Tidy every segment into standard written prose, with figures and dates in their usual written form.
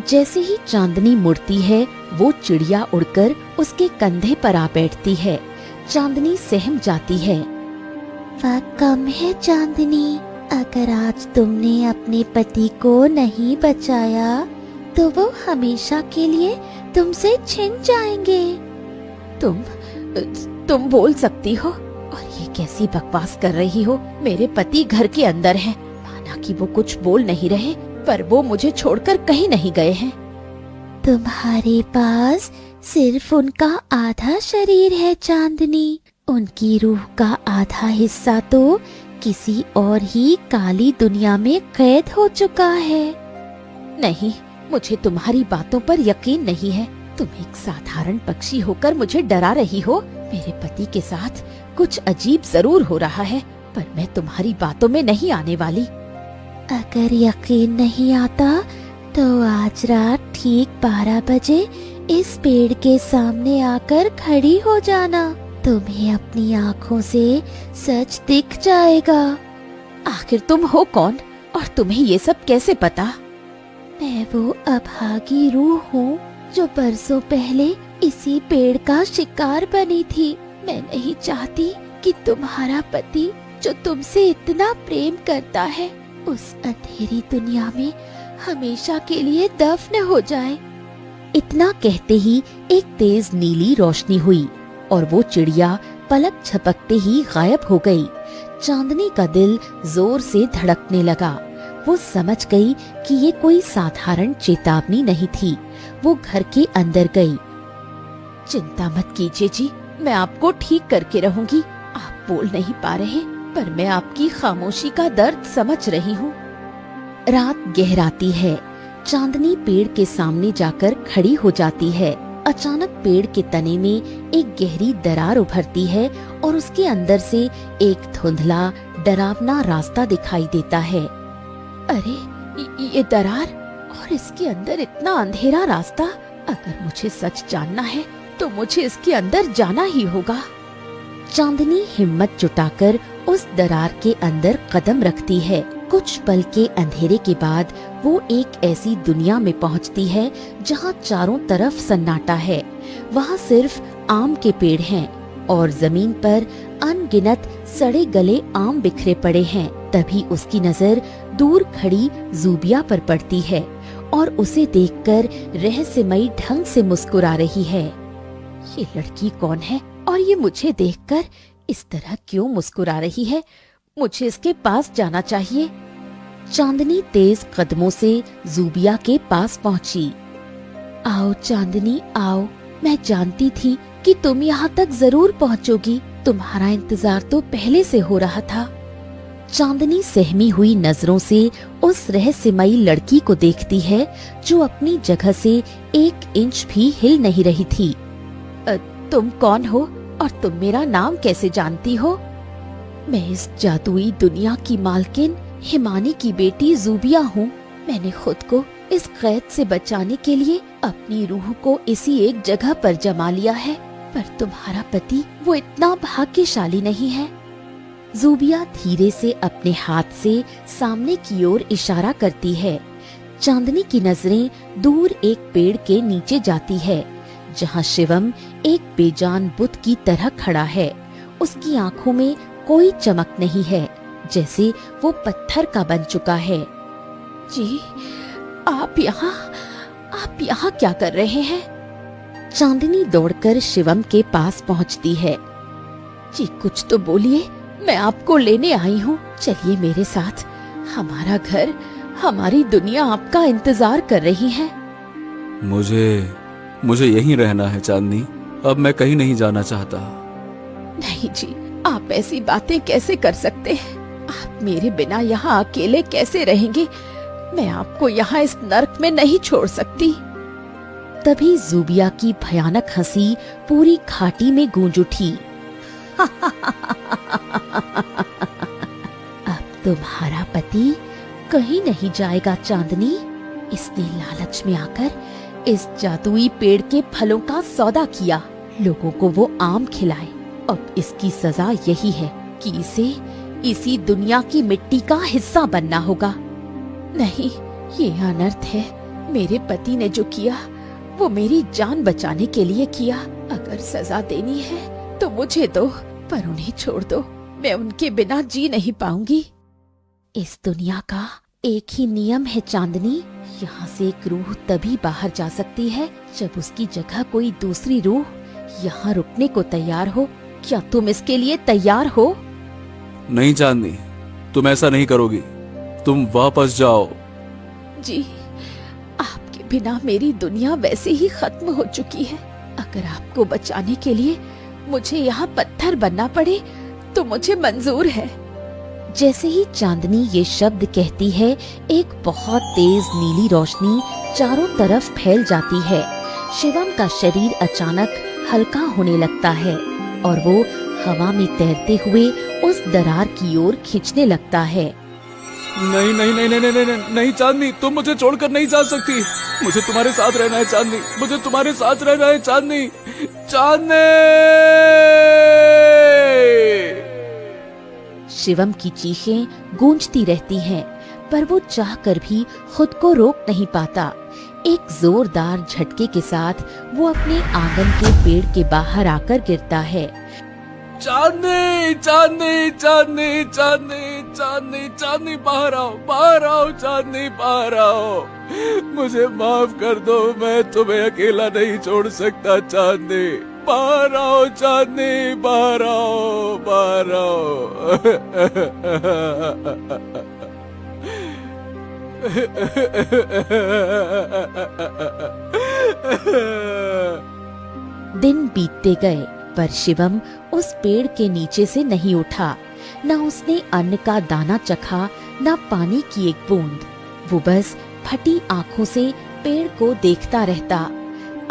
जैसे ही चांदनी मुड़ती है वो चिड़िया उड़कर उसके कंधे पर आ बैठती है। चांदनी सहम जाती है। वक्त कम है चांदनी, अगर आज तुमने अपने पति को नहीं बचाया तो वो हमेशा के लिए तुमसे छिन जाएंगे। तुम बोल सकती हो, और ये कैसी बकवास कर रही हो? मेरे पति घर के अंदर हैं। माना कि वो कुछ बोल नहीं रहे, पर वो मुझे छोड़कर कहीं नहीं गए हैं। तुम्हारे पास सिर्फ उनका आधा शरीर है चांदनी, उनकी रूह का आधा हिस्सा तो किसी और ही काली दुनिया में कैद हो चुका है। नहीं, मुझे तुम्हारी बातों पर यकीन नहीं है। तुम एक साधारण पक्षी होकर मुझे डरा रही हो। मेरे पति के साथ कुछ अजीब जरूर हो रहा है, पर मैं तुम्हारी बातों में नहीं आने वाली। अगर यकीन नहीं आता तो आज रात ठीक 12 बजे इस पेड़ के सामने आकर खड़ी हो जाना। तुम्हें अपनी आँखों से सच दिख जाएगा। आखिर तुम हो कौन, और तुम्हें ये सब कैसे पता? मैं वो अभागी रूह हूँ जो बरसों पहले इसी पेड़ का शिकार बनी थी। मैं नहीं चाहती कि तुम्हारा पति जो तुमसे इतना प्रेम करता है उस अंधेरी दुनिया में हमेशा के लिए दफन हो जाए। इतना कहते ही एक तेज नीली रोशनी हुई और वो चिड़िया पलक झपकते ही गायब हो गई। चांदनी का दिल जोर से धड़कने लगा। वो समझ गई कि ये कोई साधारण चेतावनी नहीं थी। वो घर के अंदर गई। चिंता मत कीजिए जी, मैं आपको ठीक करके रहूंगी। आप बोल नहीं पा रहे, पर मैं आपकी खामोशी का दर्द समझ रही हूँ। रात गहराती है। चांदनी पेड़ के सामने जाकर खड़ी हो जाती है। अचानक पेड़ के तने में एक गहरी दरार उभरती है और उसके अंदर से एक धुंधला डरावना रास्ता दिखाई देता है। अरे ये दरार, और इसके अंदर इतना अंधेरा रास्ता। अगर मुझे सच जानना है तो मुझे इसके अंदर जाना ही होगा। चांदनी हिम्मत जुटाकर उस दरार के अंदर कदम रखती है। कुछ पल के अंधेरे के बाद वो एक ऐसी दुनिया में पहुंचती है जहां चारों तरफ सन्नाटा है। वहां सिर्फ आम के पेड़ हैं और जमीन पर अनगिनत सड़े गले आम बिखरे पड़े हैं। तभी उसकी नजर दूर खड़ी जूबिया पर पड़ती है और उसे देखकर रहस्यमयी ढंग से मुस्कुरा रही है। ये लड़की कौन है और ये मुझे देखकर इस तरह क्यों मुस्कुरा रही है? मुझे इसके पास जाना चाहिए। चांदनी तेज कदमों से जूबिया के पास पहुंची। आओ चांदनी आओ, मैं जानती थी कि तुम यहाँ तक जरूर पहुँचोगी। तुम्हारा इंतजार तो पहले से हो रहा था। चांदनी सहमी हुई नजरों से उस रहस्यमयी लड़की को देखती है जो अपनी जगह से 1 इंच भी हिल नहीं रही थी। तुम कौन हो और तुम मेरा नाम कैसे जानती हो? मैं इस जादुई दुनिया की मालकिन हिमानी की बेटी जूबिया हूँ। मैंने खुद को इस कैद से बचाने के लिए अपनी रूह को इसी एक जगह पर जमा लिया है, पर तुम्हारा पति वो इतना भाग्यशाली नहीं है। जूबिया धीरे से अपने हाथ से सामने की ओर इशारा करती है। चांदनी की नजरें दूर एक पेड़ के नीचे जाती है जहाँ शिवम एक बेजान बुत की तरह खड़ा है। उसकी आंखों में कोई चमक नहीं है, जैसे वो पत्थर का बन चुका है। जी, आप यहाँ क्या कर रहे हैं? चांदनी दौड़कर शिवम के पास पहुँचती है। जी कुछ तो बोलिए, मैं आपको लेने आई हूँ। चलिए मेरे साथ। हमारा घर, हमारी दुनिया आपका इंतजार कर रही है। मुझे यहीं रहना है चांदनी। अब मैं कहीं नहीं जाना चाहता। नहीं जी, आप ऐसी बातें कैसे कर सकते हैं? आप मेरे बिना यहाँ अकेले कैसे रहेंगे? मैं आपको यहाँ इस नर्क में नहीं छोड़ सकती। तभी जूबिया की भयानक हंसी पूरी घाटी में गूंज उठी। अब तुम्हारा पति कहीं नहीं जाएगा चांदनी। इसने लालच में आकर इस जादुई पेड़ के फलों का सौदा किया। लोगों को वो आम खिलाए। अब इसकी सजा यही है कि इसे इसी दुनिया की मिट्टी का हिस्सा बनना होगा। नहीं, ये अनर्थ है। मेरे पति ने जो किया वो मेरी जान बचाने के लिए किया। अगर सजा देनी है तो मुझे दो, पर उन्हें छोड़ दो। मैं उनके बिना जी नहीं पाऊंगी। इस दुनिया का एक ही नियम है चांदनी, यहाँ से एक रूह तभी बाहर जा सकती है जब उसकी जगह कोई दूसरी रूह यहाँ रुकने को तैयार हो। क्या तुम इसके लिए तैयार हो? नहीं चांदनी, तुम ऐसा नहीं करोगी। तुम वापस जाओ। जी, आपके बिना मेरी दुनिया वैसे ही खत्म हो चुकी है। अगर आपको बचाने के लिए मुझे यहाँ पत्थर बनना पड़े तो मुझे मंजूर है। जैसे ही चांदनी ये शब्द कहती है, एक बहुत तेज नीली रोशनी चारों तरफ फैल जाती है। शिवम का शरीर अचानक हल्का होने लगता है और वो हवा में तैरते हुए उस दरार की ओर खींचने लगता है। नहीं नहीं नहीं नहीं नहीं नहीं नहीं चांदनी, तुम मुझे छोड़कर नहीं जा सकती। मुझे तुम्हारे साथ रहना है चांदनी, मुझे तुम्हारे साथ रहना है चांदनी। चांदनी! शिवम की चीखें गूंजती रहती हैं, पर वो चाहकर भी खुद को रोक नहीं पाता। एक जोरदार झटके के साथ वो अपने आंगन के पेड़ के बाहर आकर गिरता है। चांदनी चांदनी चांदनी चांदनी चांदनी चांदनी, बाहर आओ, बाहर आओ चांदनी, बाहर आओ। मुझे माफ कर दो, मैं तुम्हें अकेला नहीं छोड़ सकता चांदनी। बाहर आओ चांदनी, बाहर आओ, बाहर आओ। दिन बीतते गए, पर शिवम उस पेड़ के नीचे से नहीं उठा। न उसने अन्न का दाना चखा, न पानी की एक बूंद। वो बस फटी आंखों से पेड़ को देखता रहता।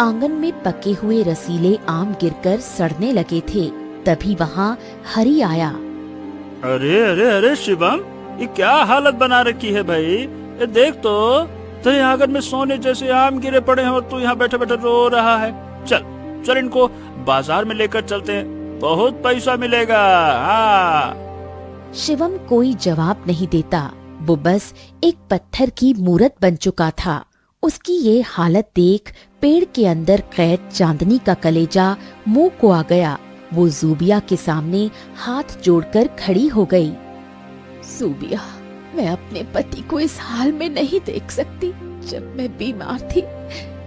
आंगन में पके हुए रसीले आम गिरकर सड़ने लगे थे। तभी वहाँ हरी आया। अरे अरे अरे शिवम, ये क्या हालत बना रखी है भाई। ये देख तो, तेरे आंगन में सोने जैसे आम गिरे पड़े हैं और तू यहाँ बैठे बैठे रो रहा है। चल चल, इनको बाजार में लेकर चलते हैं, बहुत पैसा मिलेगा। हाँ। शिवम कोई जवाब नहीं देता। वो बस एक पत्थर की मूरत बन चुका था। उसकी ये हालत देख पेड़ के अंदर कैद चांदनी का कलेजा मुंह को आ गया। वो जूबिया के सामने हाथ जोड़कर खड़ी हो गई। जूबिया, मैं अपने पति को इस हाल में नहीं देख सकती। जब मैं बीमार थी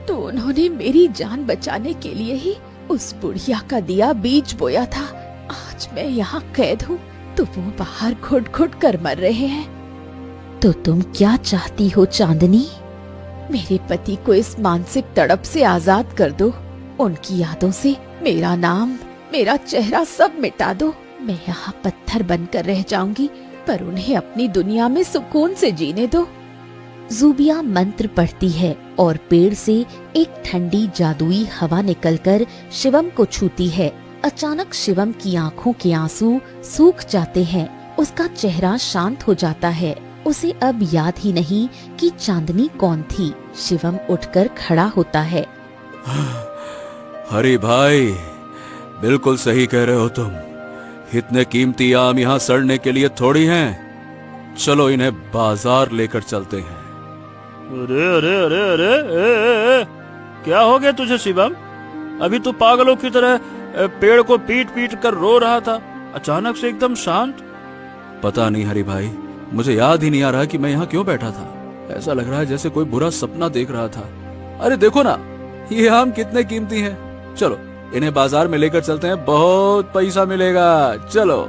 तो उन्होंने मेरी जान बचाने के लिए ही उस बुढ़िया का दिया बीज बोया था। आज मैं यहाँ कैद हूँ तो वो बाहर घुट घुट कर मर रहे हैं। तो तुम क्या चाहती हो चांदनी? मेरे पति को इस मानसिक तड़प से आजाद कर दो। उनकी यादों से मेरा नाम, मेरा चेहरा सब मिटा दो। मैं यहाँ पत्थर बनकर रह जाऊंगी, पर उन्हें अपनी दुनिया में सुकून से जीने दो। जूबिया मंत्र पढ़ती है और पेड़ से एक ठंडी जादुई हवा निकलकर शिवम को छूती है। अचानक शिवम की आंखों के आंसू सूख जाते हैं। उसका चेहरा शांत हो जाता है। उसे अब याद ही नहीं कि चांदनी कौन थी। शिवम उठकर खड़ा होता है। हरी भाई, बिल्कुल सही कह रहे हो तुम। इतने कीमती आम यहाँ सड़ने के लिए थोड़ी हैं। चलो इन्हें बाजार लेकर चलते हैं। अरे अरे अरे अरे ए, क्या हो गया तुझे शिवम? अभी तू पागलों की तरह पेड़ को पीट पीट कर रो रहा था, अचानक से एकदम शांत। पता नहीं हरी भाई, मुझे याद ही नहीं आ रहा कि मैं यहाँ क्यों बैठा था। ऐसा लग रहा है जैसे कोई बुरा सपना देख रहा था। अरे देखो ना, ये आम कितने कीमती हैं। चलो इन्हें बाजार में लेकर चलते हैं, बहुत पैसा मिलेगा। चलो।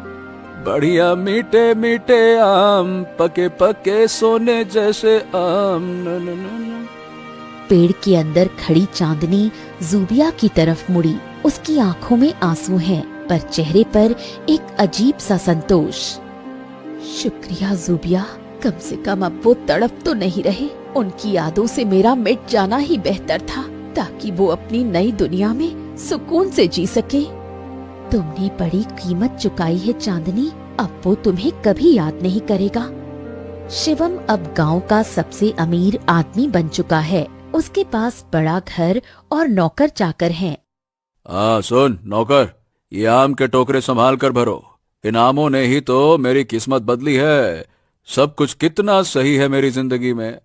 बढ़िया मीठे मीठे आम, पके पके सोने जैसे आम। न न न न। पेड़ के अंदर खड़ी चांदनी जूबिया की तरफ मुड़ी। उसकी आंखों में आंसू हैं, पर चेहरे पर एक अजीब सा संतोष। शुक्रिया जूबिया, कम से कम अब वो तड़प तो नहीं रहे। उनकी यादों से मेरा मिट जाना ही बेहतर था, ताकि वो अपनी नई दुनिया में सुकून से जी सके। तुमने बड़ी कीमत चुकाई है चांदनी, अब वो तुम्हें कभी याद नहीं करेगा। शिवम अब गांव का सबसे अमीर आदमी बन चुका है। उसके पास बड़ा घर और नौकर चाकर हैं। सुन नौकर, ये आम के टोकरे संभाल कर भरो। इन आमों ने ही तो मेरी किस्मत बदली है। सब कुछ कितना सही है मेरी जिंदगी में।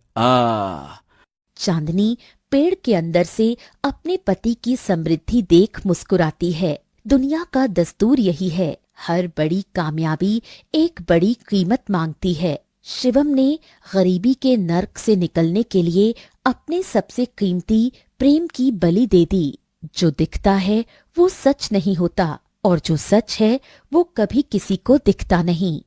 चांदनी पेड़ के अंदर से अपने पति की समृद्धि देख मुस्कुराती है। दुनिया का दस्तूर यही है, हर बड़ी कामयाबी एक बड़ी कीमत मांगती है। शिवम ने गरीबी के नर्क से निकलने के लिए अपने सबसे कीमती प्रेम की बलि दे दी। जो दिखता है वो सच नहीं होता और जो सच है वो कभी किसी को दिखता नहीं।